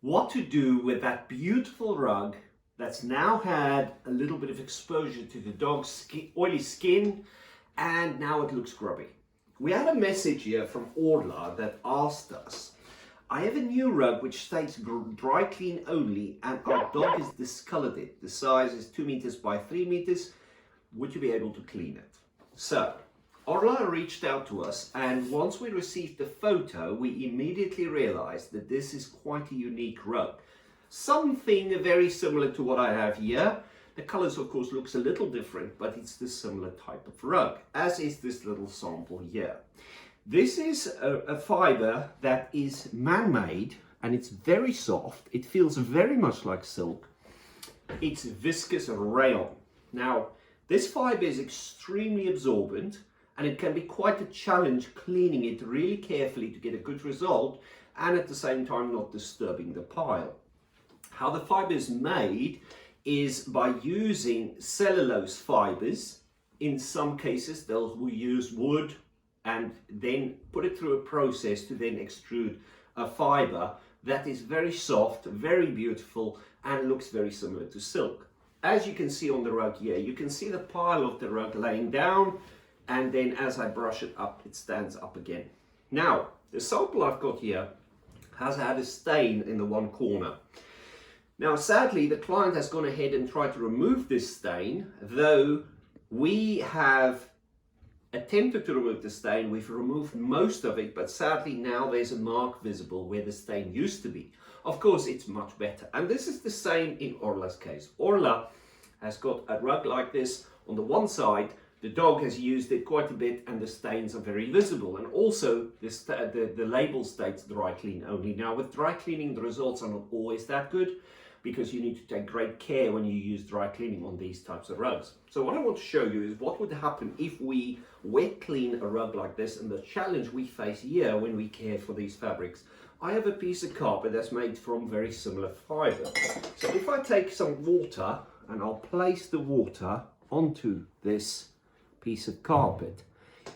what to do with that beautiful rug that's now had a little bit of exposure to the dog's oily skin, and now it looks grubby. We had a message here from Orla that asked us, I have a new rug which states dry clean only, and our dog has discolored it. The size is 2 meters by 3 meters. Would you be able to clean it? So Orla reached out to us, and once we received the photo, we immediately realized that this is quite a unique rug. Something very similar to what I have here. The colors, of course, looks a little different, but it's the similar type of rug, as is this little sample here. This is a fiber that is man-made, and it's very soft. It feels very much like silk. It's viscose rayon. Now, this fiber is extremely absorbent, and it can be quite a challenge cleaning it really carefully to get a good result, and at the same time not disturbing the pile. How the fiber is made is by using cellulose fibers. In some cases they'll use wood and then put it through a process to then extrude a fiber that is very soft, very beautiful, and looks very similar to silk. As you can see on the rug here, you can see the pile of the rug laying down, and then as I brush it up, it stands up again. Now, the sample I've got here has had a stain in the one corner. Now, sadly, the client has gone ahead and tried to remove this stain, though we have attempted to remove the stain. We've removed most of it, but sadly now there's a mark visible where the stain used to be. Of course, it's much better. And this is the same in Orla's case. Orla has got a rug like this. On the one side, the dog has used it quite a bit, and the stains are very visible. And also, the label states dry clean only. Now, with dry cleaning, the results are not always that good, because you need to take great care when you use dry cleaning on these types of rugs. So what I want to show you is what would happen if we wet clean a rug like this, and the challenge we face here when we care for these fabrics. I have a piece of carpet that's made from very similar fiber. So if I take some water and I'll place the water onto this piece of carpet,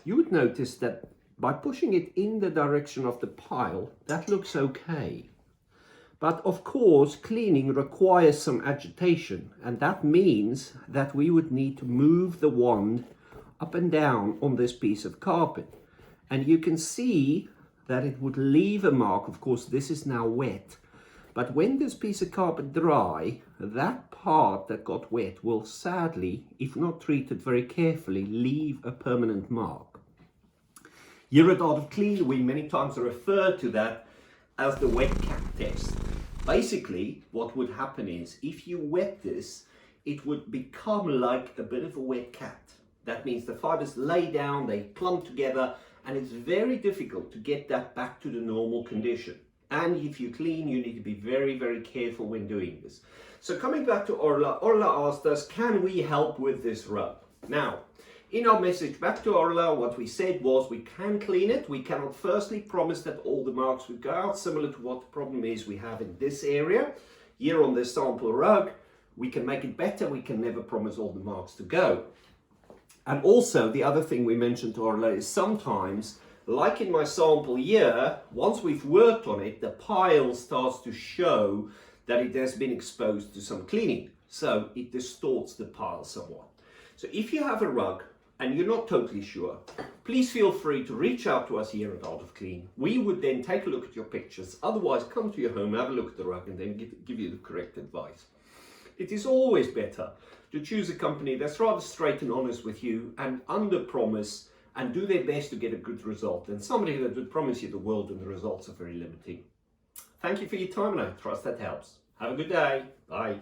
you would notice that by pushing it in the direction of the pile, that looks okay. But of course, cleaning requires some agitation, and that means that we would need to move the wand up and down on this piece of carpet. And you can see that it would leave a mark. Of course, this is now wet. But when this piece of carpet dry, that part that got wet will sadly, if not treated very carefully, leave a permanent mark. Here at Art of Clean, we many times refer to that as the wet cat test. Basically, what would happen is, if you wet this, it would become like a bit of a wet cat. That means the fibers lay down, they clump together, and it's very difficult to get that back to the normal condition. And if you clean, you need to be very, very careful when doing this. So coming back to Orla, Orla asked us, can we help with this rug? Now, in our message back to Orla, what we said was we can clean it. We cannot firstly promise that all the marks would go out, similar to what the problem is we have in this area. Here on this sample rug, we can make it better. We can never promise all the marks to go. And also, the other thing we mentioned to Orla is sometimes, like in my sample here, once we've worked on it, the pile starts to show that it has been exposed to some cleaning. So it distorts the pile somewhat. So if you have a rug and you're not totally sure, please feel free to reach out to us here at Art of Clean. We would then take a look at your pictures. Otherwise, come to your home, have a look at the rug, and then give you the correct advice. It is always better to choose a company that's rather straight and honest with you and under-promise and do their best to get a good result, than somebody that would promise you the world and the results are very limiting. Thank you for your time, and I trust that helps. Have a good day. Bye.